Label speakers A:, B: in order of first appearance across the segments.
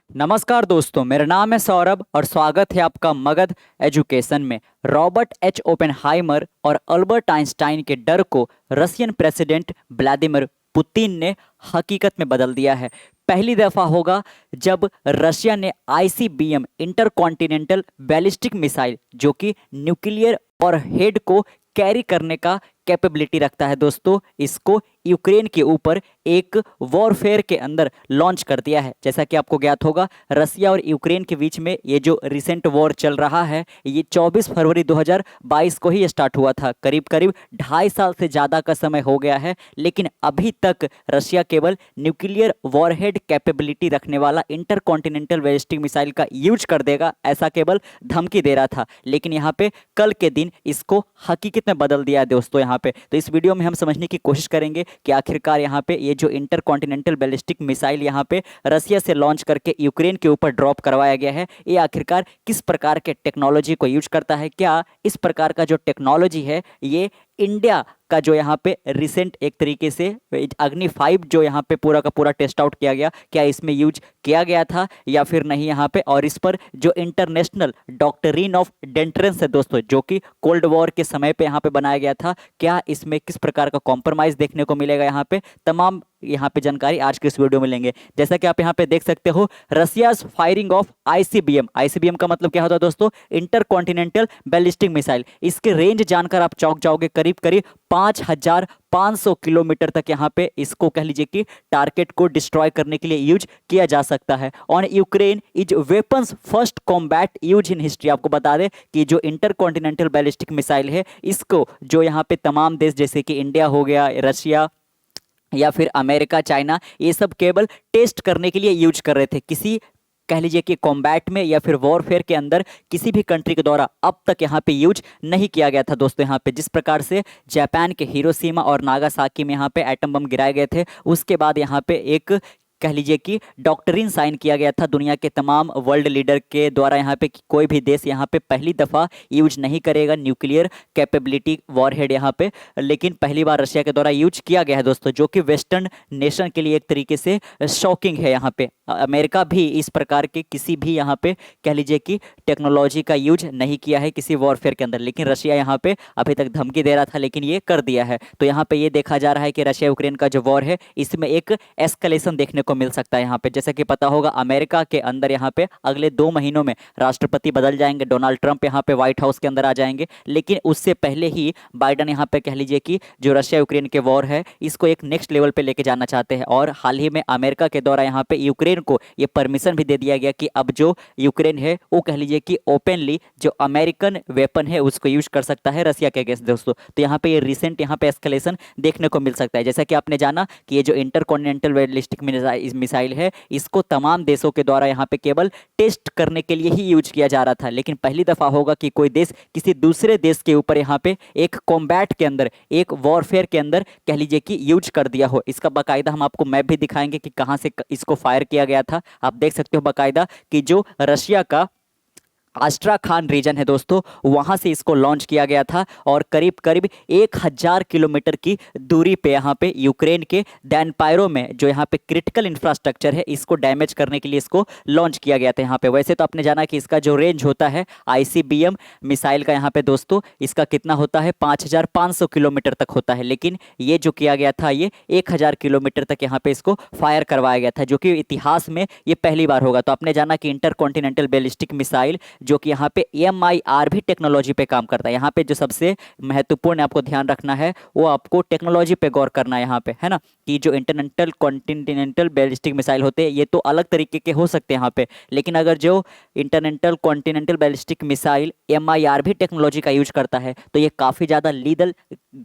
A: नमस्कार दोस्तों, मेरा नाम है सौरभ और स्वागत है आपका मगध एजुकेशन में। रॉबर्ट एच ओपेनहाइमर और अल्बर्ट आइंस्टाइन के डर को रशियन प्रेसिडेंट व्लादिमीर पुतिन ने हकीकत में बदल दिया है। पहली दफ़ा होगा जब रशिया ने आईसीबीएम इंटरकॉन्टिनेंटल बैलिस्टिक मिसाइल जो कि न्यूक्लियर और हेड को कैरी करने का कैपेबिलिटी रखता है दोस्तों, इसको यूक्रेन के ऊपर एक वॉरफेयर के अंदर लॉन्च कर दिया है। जैसा कि आपको ज्ञात होगा, रसिया और यूक्रेन के बीच में ये जो रिसेंट वॉर चल रहा है ये 24 फरवरी 2022 को ही स्टार्ट हुआ था। करीब करीब 2.5 साल से ज़्यादा का समय हो गया है, लेकिन अभी तक रशिया केवल न्यूक्लियर वॉरहेड कैपेबिलिटी रखने वाला इंटरकॉन्टिनेंटल बैलिस्टिक मिसाइल का यूज कर देगा, ऐसा केवल धमकी दे रहा था। लेकिन यहाँ पे कल के दिन इसको हकीकत में बदल दिया है दोस्तों। यहाँ पे तो इस वीडियो में हम समझने की कोशिश करेंगे कि आखिरकार यहाँ पे ये जो इंटरकॉन्टिनेंटल बैलिस्टिक मिसाइल यहाँ पे रसिया से लॉन्च करके यूक्रेन के ऊपर ड्रॉप करवाया गया है, ये आखिरकार किस प्रकार के टेक्नोलॉजी को यूज करता है। क्या इस प्रकार का जो टेक्नोलॉजी है ये इंडिया का जो यहाँ पे रिसेंट एक तरीके से अग्नि 5 जो यहाँ पे पूरा का पूरा टेस्ट आउट किया गया, क्या इसमें यूज किया गया था या फिर नहीं यहाँ पे। और इस पर जो इंटरनेशनल डॉक्ट्रिन ऑफ डेंटरेंस है दोस्तों, जो कि कोल्ड वॉर के समय पे यहाँ पे बनाया गया था, क्या इसमें किस प्रकार का कॉम्प्रोमाइज़ देखने को मिलेगा। यहाँ पे तमाम यहाँ पे जानकारी आज के इस वीडियो में लेंगे। जैसा कि आप यहाँ पे देख सकते हो, Russia's firing of ICBM. ICBM का मतलब क्या होता है दोस्तों? Intercontinental ballistic missile. इसके रेंज जानकर आप चौंक जाओगे, करीब करीब 5500 किलोमीटर तक यहाँ पे इसको कह लीजिए कि टारगेट को डिस्ट्रॉय करने के लिए यूज किया जा सकता है। On Ukraine is weapons first combat use in history. आपको बता दें कि जो इंटरकॉन्टिनेंटल बैलिस्टिक मिसाइल है, इसको जो यहाँ पे तमाम देश जैसे कि इंडिया हो गया, रशिया या फिर अमेरिका, चाइना, ये सब केवल टेस्ट करने के लिए यूज कर रहे थे। किसी कह लीजिए कि कॉम्बैट में या फिर वॉरफेयर के अंदर किसी भी कंट्री के द्वारा अब तक यहाँ पे यूज नहीं किया गया था दोस्तों। यहाँ पे जिस प्रकार से जापान के हिरोशिमा और नागासाकी में यहाँ पे एटम बम गिराए गए थे, उसके बाद यहाँ पे एक कह लीजिए कि डॉक्ट्रिन साइन किया गया था दुनिया के तमाम वर्ल्ड लीडर के द्वारा यहाँ पे कि कोई भी देश यहाँ पे पहली दफ़ा यूज नहीं करेगा न्यूक्लियर कैपेबिलिटी वॉरहेड यहाँ पे। लेकिन पहली बार रशिया के द्वारा यूज किया गया है दोस्तों, जो कि वेस्टर्न नेशन के लिए एक तरीके से शॉकिंग है। यहाँ पे अमेरिका भी इस प्रकार के किसी भी यहाँ पे कह लीजिए कि टेक्नोलॉजी का यूज नहीं किया है किसी वॉरफेयर के अंदर, लेकिन रशिया यहाँ पे अभी तक धमकी दे रहा था, लेकिन ये कर दिया है। तो यहाँ पे ये देखा जा रहा है कि रशिया यूक्रेन का जो वॉर है इसमें एक एस्केलेशन देखने को मिल सकता है। यहाँ पे जैसा कि पता होगा, अमेरिका के अंदर यहाँ पे अगले 2 महीनों में राष्ट्रपति बदल जाएंगे, डोनाल्ड ट्रंप यहाँ पे व्हाइट हाउस के अंदर आ जाएंगे। लेकिन उससे पहले ही बाइडन यहाँ पे कह लीजिए कि जो रशिया यूक्रेन के वॉर है इसको एक नेक्स्ट लेवल पे लेके जाना चाहते हैं। और हाल ही में अमेरिका के द्वारा यहाँ पे यूक्रेन को ये परमिशन भी दे दिया गया कि अब जो यूक्रेन है वो कह लीजिए कि ओपनली जो अमेरिकन वेपन है उसको यूज कर सकता है रशिया के अगेंस्ट दोस्तों। तो यहाँ पे ये रिसेंट यहाँ पे एस्केलेशन देखने को मिल सकता है। जैसा कि आपने जाना कि ये जो इंटरकॉन्टिनेंटल बैलिस्टिक मिसाइल है इसको तमाम देशों के द्वारा यहाँ पे केवल टेस्ट करने के लिए ही यूज किया जा रहा था, लेकिन पहली दफा होगा कि कोई देश किसी दूसरे देश के ऊपर यहाँ पे एक कॉम्बैट के अंदर, एक वॉरफेयर के अंदर कह लीजिए कि यूज कर दिया हो। इसका बाकायदा हम आपको मैप भी दिखाएंगे कि कहाँ से इसको फायर किया गया था। आप देख सकते हो बाकायदा कि जो रशिया का आस्ट्राखान रीजन है दोस्तों, वहां से इसको लॉन्च किया गया था और करीब करीब 1000 किलोमीटर की दूरी पे यहाँ पे यूक्रेन के डैनपायरो में जो यहाँ पे क्रिटिकल इंफ्रास्ट्रक्चर है इसको डैमेज करने के लिए इसको लॉन्च किया गया था। यहाँ पे वैसे तो आपने जाना कि इसका जो रेंज होता है आईसीबीएम मिसाइल का यहाँ पे दोस्तों, इसका कितना होता है 5500 किलोमीटर तक होता है, लेकिन ये जो किया गया था ये 1000 किलोमीटर तक यहाँ पे इसको फायर करवाया गया था, जो कि इतिहास में ये पहली बार होगा। तो आपने जाना कि इंटरकॉन्टिनेंटल बैलिस्टिक मिसाइल जो कि यहाँ पे एमआईआरवी टेक्नोलॉजी पे काम करता है। यहाँ पे जो सबसे महत्वपूर्ण आपको ध्यान रखना है वो आपको टेक्नोलॉजी पे गौर करना है यहाँ पे, है ना, कि जो इंटरनेशनल कॉन्टिनेंटल बैलिस्टिक मिसाइल होते हैं ये तो अलग तरीके के हो सकते हैं यहाँ पे, लेकिन अगर जो international continental ballistic missile MIRV technology का यूज करता है तो ये काफ़ी ज़्यादा लीगल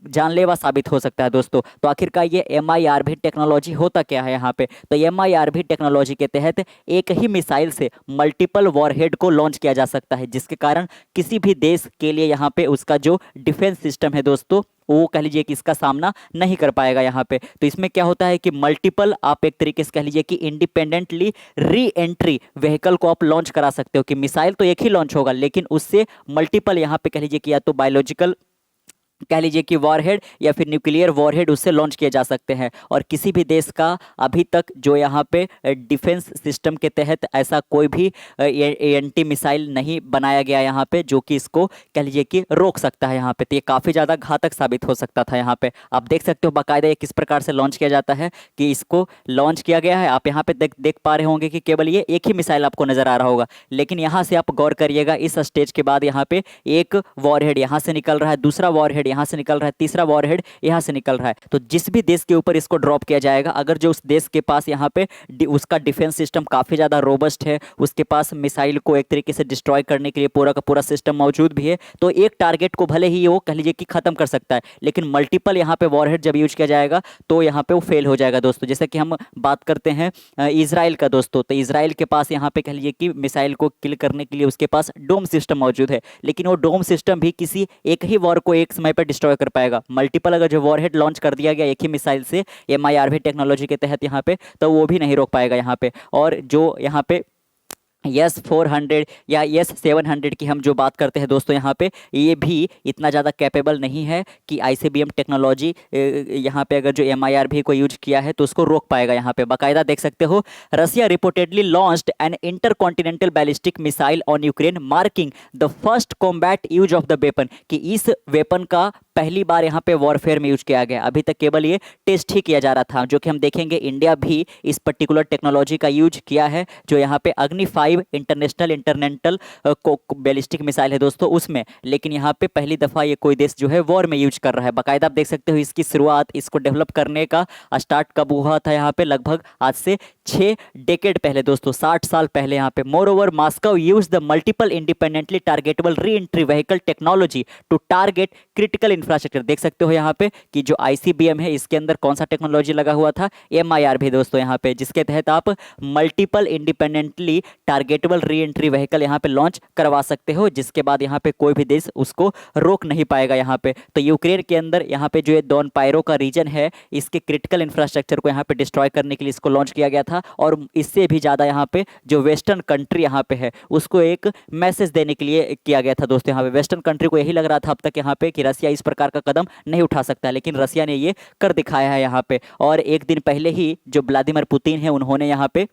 A: जानलेवा साबित हो सकता है दोस्तों। तो आखिरकार ये एमआईआरवी टेक्नोलॉजी होता क्या है यहाँ पे? तो एमआईआरवी टेक्नोलॉजी के तहत एक ही मिसाइल से मल्टीपल वॉरहेड को लॉन्च किया जा सकता है, जिसके कारण किसी भी देश के लिए यहाँ पे उसका जो डिफेंस सिस्टम है दोस्तों वो कह लीजिए कि इसका सामना नहीं कर पाएगा यहाँ पे। तो इसमें क्या होता है कि मल्टीपल आप एक तरीके से कह लीजिए कि इंडिपेंडेंटली री एंट्री व्हीकल को आप लॉन्च करा सकते हो, कि मिसाइल तो एक ही लॉन्च होगा लेकिन उससे मल्टीपल यहाँ पे कह लीजिए कि या तो बायोलॉजिकल कह लीजिए कि वॉरहेड या फिर न्यूक्लियर वॉरहेड उससे लॉन्च किए जा सकते हैं। और किसी भी देश का अभी तक जो यहाँ पे डिफेंस सिस्टम के तहत ऐसा कोई भी एंटी मिसाइल नहीं बनाया गया यहाँ पे जो कि इसको कह लीजिए कि रोक सकता है यहाँ पे। तो ये काफ़ी ज़्यादा घातक साबित हो सकता था यहाँ पे। आप देख सकते हो बाकायदा ये किस प्रकार से लॉन्च किया जाता है कि इसको लॉन्च किया गया है। आप यहाँ पे देख पा रहे होंगे कि केवल ये एक ही मिसाइल आपको नजर आ रहा होगा, लेकिन यहाँ से आप गौर करिएगा इस स्टेज के बाद यहाँ पे एक वॉरहेड यहाँ से निकल रहा है, दूसरा वॉरहेड यहाँ से निकल रहा है, तीसरा वॉरहेड यहाँ से निकल रहा है। तो जिस भी देश के ऊपर इसको ड्रॉप किया जाएगा, अगर जो उस देश के पास यहाँ पे उसका डिफेंस सिस्टम काफ़ी ज़्यादा रोबस्ट है, उसके पास मिसाइल को एक तरीके से डिस्ट्रॉय करने के लिए पूरा का पूरा सिस्टम मौजूद भी है, तो एक टारगेट को भले ही वो कह लीजिए कि खत्म कर सकता है, लेकिन मल्टीपल यहाँ पे वॉरहेड जब यूज किया जाएगा तो यहाँ पे वो फेल हो जाएगा दोस्तों। जैसे कि हम बात करते हैं इजराइल का दोस्तों, तो इजराइल के पास यहाँ पे कह लीजिए कि मिसाइल को किल करने के लिए उसके पास डोम सिस्टम मौजूद है, लेकिन वो डोम सिस्टम भी किसी एक ही वॉर को एक समय पर डिस्ट्रॉय कर पाएगा। मल्टीपल अगर जो वॉरहेड लॉन्च कर दिया गया एक ही मिसाइल से MIRV टेक्नोलॉजी के तहत यहाँ पे, तो वो भी नहीं रोक पाएगा यहाँ पे। और जो यहाँ पे S-400 या S-700 की हम जो बात करते हैं दोस्तों, यहाँ पे ये भी इतना ज़्यादा कैपेबल नहीं है कि ICBM टेक्नोलॉजी यहाँ पे अगर जो MIRV को यूज किया है तो उसको रोक पाएगा। यहाँ पे बाकायदा देख सकते हो, Russia reportedly launched an intercontinental ballistic missile on Ukraine marking the first combat use of the weapon, कि इस वेपन का पहली बार यहाँ पे वॉरफेयर में यूज किया गया। अभी तक केवल ये टेस्ट ही किया जा रहा था, जो कि हम देखेंगे इंडिया भी इस पर्टिकुलर टेक्नोलॉजी का यूज किया है, जो यहाँ पे अग्नि 5 इंटरनेशनल बैलिस्टिक मिसाइल है दोस्तों उसमें। लेकिन यहाँ पे पहली दफ़ा ये कोई देश जो है वॉर में यूज कर रहा है। बाकायदा आप देख सकते हो इसकी शुरुआत, इसको डेवलप करने का स्टार्ट कब हुआ था यहाँ पे, लगभग आज से 6 डेकेड पहले दोस्तों, 60 साल पहले यहाँ पे। Moreover Moscow use the multiple independently targetable re entry vehicle technology to target critical infrastructure. देख सकते हो यहाँ पे कि जो ICBM है इसके अंदर कौन सा टेक्नोलॉजी लगा हुआ था, MIRV दोस्तों यहाँ पे, जिसके तहत आप multiple independently targetable re entry vehicle यहाँ पे लॉन्च करवा सकते हो, जिसके बाद यहाँ पे कोई भी देश उसको रोक नहीं पाएगा यहाँ पे। तो यूक्रेन के अंदर यहाँ पे जो ये डोनबास्को का रीजन है, इसके क्रिटिकल इंफ्रास्ट्रक्चर को यहाँ पे डिस्ट्रॉय करने के लिए इसको लॉन्च किया गया था। और इससे भी ज़्यादा यहाँ पे जो वेस्टर्न कंट्री यहाँ पे है उसको एक मैसेज देने के लिए किया गया था दोस्तों। यहाँ पे वेस्टर्न कंट्री को यही लग रहा था अब तक यहाँ पे कि रसिया इस प्रकार का कदम नहीं उठा सकता, लेकिन रसिया ने ये कर दिखाया है यहाँ पे। और एक दिन पहले ही जो व्लादिमीर पुतिन है उन्होंने यहाँ पे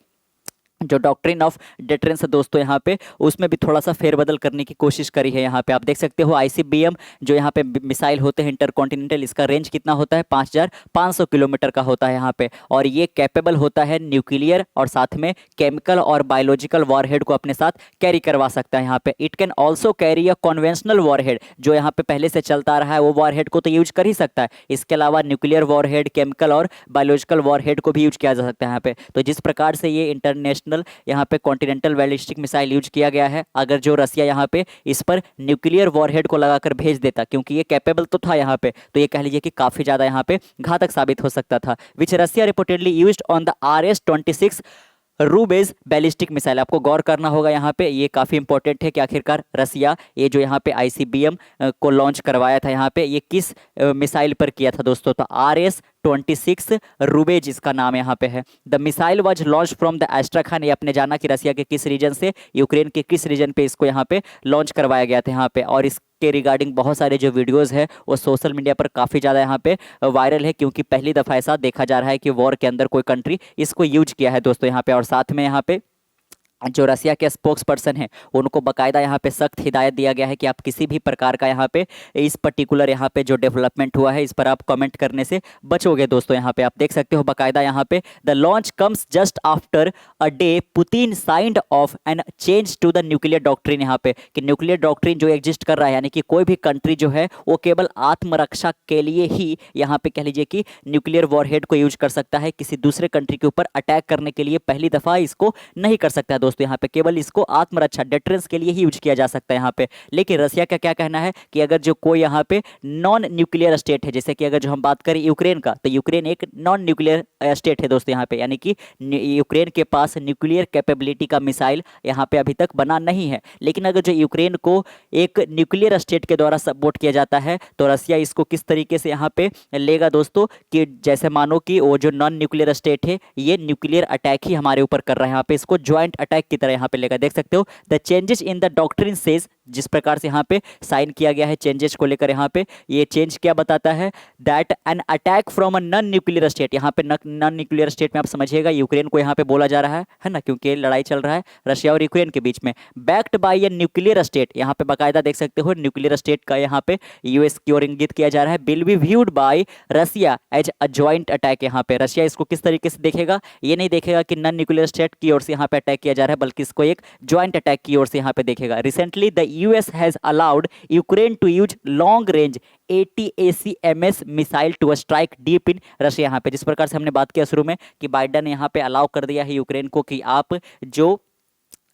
A: जो डॉक्ट्रिन ऑफ डिटरेंस है दोस्तों यहाँ पे, उसमें भी थोड़ा सा फेरबदल करने की कोशिश करी है। यहाँ पे आप देख सकते हो ICBM जो यहाँ पे मिसाइल होते हैं इंटरकॉन्टिनेंटल, इसका रेंज कितना होता है, 5500 किलोमीटर का होता है यहाँ पे। और ये कैपेबल होता है न्यूक्लियर और साथ में केमिकल और बायोलॉजिकल वॉरहेड को अपने साथ कैरी करवा सकता है यहाँ पे। It can also carry a conventional warhead, जो यहाँ पे पहले से चलता आ रहा है वो वॉरहेड को तो यूज कर ही सकता है। इसके अलावा न्यूक्लियर वॉरहेड, केमिकल और बायोलॉजिकल वॉरहेड को भी यूज किया जा सकता है यहाँ पे। तो जिस प्रकार से ये इंटरनेशनल यहाँ पे कॉन्टिनेंटल बैलिस्टिक मिसाइल यूज किया गया है, अगर जो रसिया यहाँ पे इस पर न्यूक्लियर वॉरहेड को लगाकर भेज देता, क्योंकि ये कैपेबल तो था यहाँ पे, तो ये कह लीजिए कि काफी ज्यादा यहाँ पे घातक साबित हो सकता था। Which Russia reportedly used on the RS-26 Rubezh ballistic missile. आपको गौर करना होगा यहाँ पे, ये काफ़ी इंपॉर्टेंट है कि आखिरकार रसिया ये जो यहाँ पे ICBM को लॉन्च करवाया था यहाँ पे, ये किस मिसाइल पर किया था दोस्तों, तो RS-26 रूबेज इसका नाम यहाँ पे है। The missile was launch from the astrakhan, ये आपने जाना कि रसिया के किस रीजन से, यूक्रेन के किस रीजन पे इसको यहाँ पे लॉन्च करवाया गया था यहाँ पे। और इसके रिगार्डिंग बहुत सारे जो वीडियोस है वो सोशल मीडिया पर काफ़ी ज़्यादा यहाँ पे वायरल है, क्योंकि पहली दफ़ा ऐसा देखा जा रहा है कि वॉर के अंदर कोई कंट्री इसको यूज किया है दोस्तों यहाँ पे। और साथ में यहाँ पे जो रसिया के स्पोक्स पर्सन है उनको बाकायदा यहाँ पे सख्त हिदायत दिया गया है कि आप किसी भी प्रकार का यहाँ पे इस पर्टिकुलर यहाँ पे जो डेवलपमेंट हुआ है इस पर आप कमेंट करने से बचोगे दोस्तों। यहाँ पे आप देख सकते हो बाकायदा यहाँ पे, the launch comes just after a day Putin signed off on change to the nuclear doctrine, यहाँ पे कि न्यूक्लियर डॉक्ट्रिन जो एग्जिस्ट कर रहा है, यानी कि कोई भी कंट्री जो है वो केवल आत्मरक्षा के लिए ही यहाँ पे कह लीजिए कि न्यूक्लियर वॉरहेड को यूज कर सकता है, किसी दूसरे कंट्री के ऊपर अटैक करने के लिए पहली दफ़ा इसको नहीं कर सकता है दोस्तों। यहाँ पे केवल इसको आत्मरक्षा डिटरेंस के लिए ही यूज किया जा सकता है यहाँ पे। लेकिन रसिया का क्या कहना है कि अगर जो कोई यहाँ पे नॉन न्यूक्लियर स्टेट है, जैसे कि अगर जो हम बात करें यूक्रेन का, तो यूक्रेन एक नॉन न्यूक्लियर स्टेट है दोस्तों यहाँ पे, यानी कि यूक्रेन के पास न्यूक्लियर कैपेबिलिटी का मिसाइल यहाँ पे अभी तक बना नहीं है। लेकिन अगर जो यूक्रेन को एक न्यूक्लियर स्टेट के द्वारा सपोर्ट किया जाता है तो रसिया इसको किस तरीके से यहाँ पे लेगा दोस्तों, कि जैसे मानो कि वो जो नॉन न्यूक्लियर स्टेट है ये न्यूक्लियर अटैक ही हमारे ऊपर कर रहा है, यहाँ पे इसको ज्वाइंट अटैक की तरह यहाँ पे लेगा। देख सकते हो, the changes in the doctrine says जिस प्रकार से यहाँ पे साइन किया गया है चेंजेस को लेकर, यहाँ पे ये चेंज क्या बताता है, that an attack from a non nuclear state, यहाँ पे नॉन न्यूक्लियर स्टेट में आप समझिएगा यूक्रेन को यहाँ पे बोला जा रहा है ना, क्योंकि लड़ाई चल रहा है रशिया और यूक्रेन के बीच में। Backed by a nuclear state, यहाँ पे बाकायदा देख सकते हो न्यूक्लियर स्टेट का यहाँ पे यूएस की ओर इंगित किया जा रहा है। Will be viewed by Russia as a joint attack, यहाँ पे रशिया इसको किस तरीके से देखेगा, ये नहीं देखेगा कि नॉन न्यूक्लियर स्टेट की ओर से यहाँ पे अटैक किया जा रहा है, बल्कि इसको एक ज्वाइंट अटैक की ओर से यहाँ पे देखेगा। Recently the US has allowed Ukraine to use long range ATACMS missile to strike deep in Russia, यहाँ पे जिस प्रकार से हमने बात किया शुरू में कि बाइडेन ने यहाँ पे अलाउ कर दिया है यूक्रेन को कि आप जो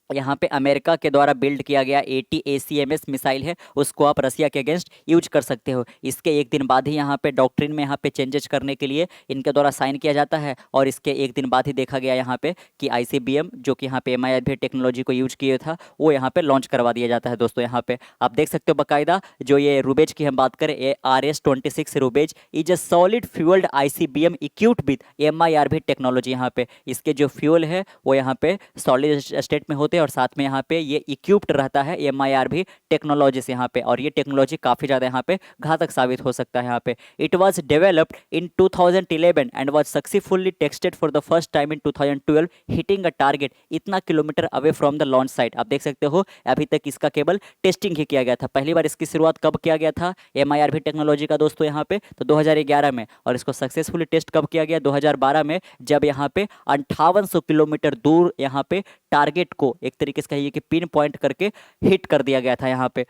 A: यहाँ पे अमेरिका के द्वारा बिल्ड किया गया ATACMS मिसाइल है उसको आप रसिया के अगेंस्ट यूज कर सकते हो। इसके एक दिन बाद ही यहाँ पे डॉक्ट्रिन में यहाँ पे चेंजेस करने के लिए इनके द्वारा साइन किया जाता है, और इसके एक दिन बाद ही देखा गया यहाँ पे कि ICBM जो कि यहाँ पे MIRV टेक्नोलॉजी को यूज किया था वो यहाँ पे लॉन्च करवा दिया जाता है। दोस्तों यहाँ पे आप देख सकते हो बाकायदा जो ये रूबेज की हम बात करें, RS-26 Rubezh is a solid fuelled ICBM equipped with MIRV technology, यहाँ पे इसके जो फ्यूल है वो यहाँ पे सॉलिड स्टेट में होते हैं और साथ में यहाँ पे ये इक्विप्ड रहता है MIRV टेक्नोलॉजी से यहाँ पे, और ये टेक्नोलॉजी काफ़ी ज़्यादा यहाँ पे घातक साबित हो सकता है यहाँ पे। It was developed in 2011 and was successfully tested for the first time in 2012 hitting a target इतना kilometre away from the launch site. आप देख सकते हो अभी तक इसका केवल टेस्टिंग ही किया गया था। पहली बार इसकी शुरुआत कब किया गया था MIRV टेक्नोलॉजी का दोस्तों यहाँ पे, तो 2011 में, और इसको सक्सेसफुली टेस्ट कब किया गया, 2012 में, जब यहाँ पे 5800 किलोमीटर दूर यहाँ पे टारगेट को एक तरीके से कहिए कि पिन पॉइंट करके हिट कर दिया गया था यहाँ पे।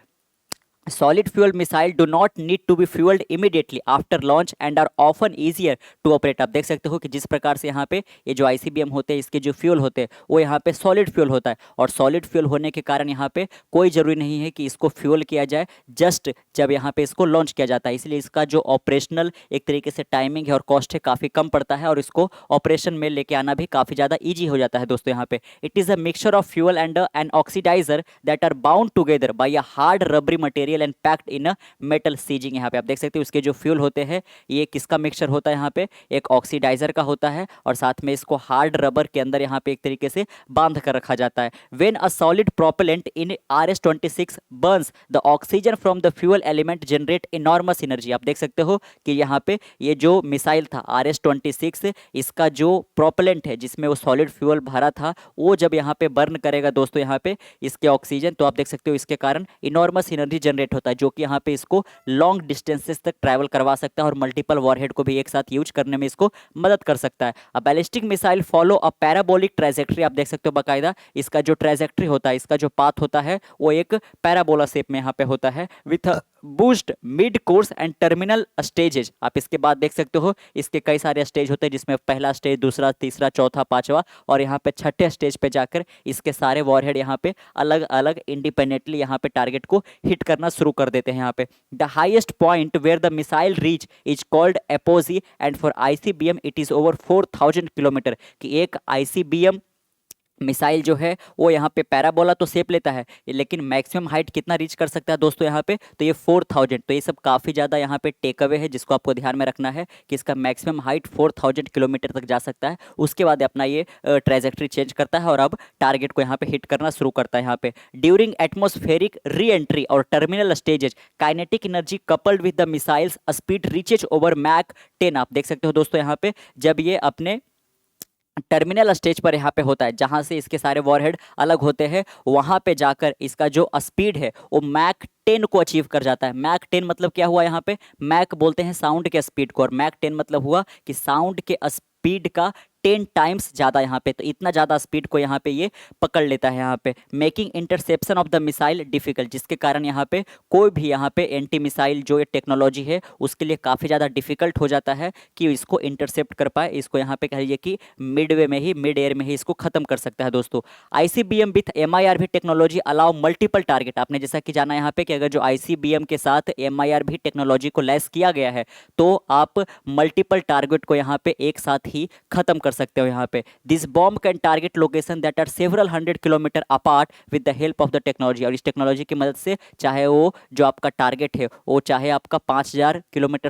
A: Solid fuel missile do not need to be fueled immediately after launch and are often easier to operate। आप देख सकते हो कि जिस प्रकार से यहाँ पे ये जो ICBM होते हैं इसके जो फ्यूल होते हैं वो यहाँ पे सॉलिड फ्यूल होता है, और सॉलिड फ्यूल होने के कारण यहाँ पे कोई ज़रूरी नहीं है कि इसको फ्यूल किया जाए जस्ट जब यहाँ पे इसको लॉन्च किया जाता है, इसलिए इसका जो ऑपरेशनल एक तरीके से टाइमिंग है और कॉस्ट है काफ़ी कम पड़ता है, और इसको ऑपरेशन में लेके आना भी काफ़ी ज़्यादा ईजी हो जाता है। दोस्तों यहाँ पे it is a mixture of fuel and an oxidiser that are bound together by a hard rubbery material and packed in a metal casing. यहाँ पे आप देख सकते हो उसके जो फ्यूल होते हैं ये किसका मिक्सचर होता है, यहाँ पे एक ऑक्सीडाइजर का होता है, और साथ में इसको हार्ड रबर के अंदर यहाँ पे एक तरीके से बांध कर रखा जाता है। When a solid propellant in RS-26 Burns the oxygen from the fuel element generate enormous energy. आप देख सकते हो कि यहाँ पे ये जो मिसाइल था RS-26 इसका जो प्रोपेलेंट है जिसमें वो सॉलिड फ्यूल भरा था वो जब यहाँ पे बर्न करेगा दोस्तों यहाँ पे इसके ऑक्सीजन, तो आप देख सकते हो इसके कारण इनॉर्मस एनर्जी जनरेट होता है जो कि यहाँ पे इसको लॉन्ग डिस्टेंसेस तक ट्रैवल करवा सकता है और मल्टीपल वॉरहेड को भी एक साथ यूज करने में इसको मदद कर सकता है। A ballistic missile follow a parabolic trajectory. आप देख सकते हो बाकायदा इसका जो ट्रेजेक्ट्री होता है, इसका जो पाथ होता है वो एक पैराबोला शेप में यहाँ पे होता है with boost mid course and terminal stages. आप इसके बाद देख सकते हो इसके कई सारे स्टेज होते हैं जिसमें पहला स्टेज, दूसरा, तीसरा, चौथा, पांचवा, और यहाँ पे छठे स्टेज पे जाकर इसके सारे वॉरहेड यहाँ पे अलग अलग इंडिपेंडेंटली यहाँ पे टारगेट को हिट करना शुरू कर देते हैं। यहाँ पे the highest point where the missile reach is called apogee and for ICBM it is over 4000 kilometre. कि एक ICBM मिसाइल जो है वो यहाँ पे पैराबोला तो शेप लेता है लेकिन मैक्सिमम हाइट कितना रीच कर सकता है दोस्तों यहाँ पे, तो ये 4000। तो ये सब काफ़ी ज़्यादा यहाँ पे टेक अवे है जिसको आपको ध्यान में रखना है कि इसका मैक्सिमम हाइट 4000 किलोमीटर तक जा सकता है। उसके बाद अपना ये ट्रेजेक्ट्री चेंज करता है और अब टारगेट को यहाँ पे हिट करना शुरू करता है। यहाँ पे ड्यूरिंग एटमोस्फेरिक री एंट्री और terminal stages kinetic energy coupled with the missile's speed reaches over Mach 10। आप देख सकते हो दोस्तों यहाँ पे जब ये अपने टर्मिनल स्टेज पर यहाँ पे होता है जहाँ से इसके सारे वॉरहेड अलग होते हैं, वहाँ पे जाकर इसका जो स्पीड है वो मैक 10 को अचीव कर जाता है। मैक 10 मतलब क्या हुआ, यहाँ पे मैक बोलते हैं साउंड के स्पीड को, और मैक 10 मतलब हुआ कि साउंड के स्पीड का 10 टाइम्स ज़्यादा यहाँ पे, तो इतना ज़्यादा स्पीड को यहाँ पे ये पकड़ लेता है यहाँ पे। Making interception of the missile difficult, जिसके कारण यहाँ पे कोई भी यहाँ पे एंटी मिसाइल जो ये टेक्नोलॉजी है उसके लिए काफ़ी ज़्यादा डिफिकल्ट हो जाता है कि इसको इंटरसेप्ट कर पाए। इसको यहाँ पे कहिए कि मिडवे में ही, मिड एयर में ही इसको खत्म कर सकता है दोस्तों। ICBM with MIRV technology allow multiple target. आपने जैसा कि जाना यहाँ पे कि अगर जो ICBM के साथ MIRV टेक्नोलॉजी को लैस किया गया है तो आप मल्टीपल टारगेट को यहाँ पे एक साथ ही खत्म कर सकते हो। यहाँ पे this bomb can target location that are several 100 kilometre apart with the help of the technology. और इस टेक्नोलॉजी की मदद से चाहे वो जो आपका टारगेट है वो चाहे आपका 5000 किलोमीटर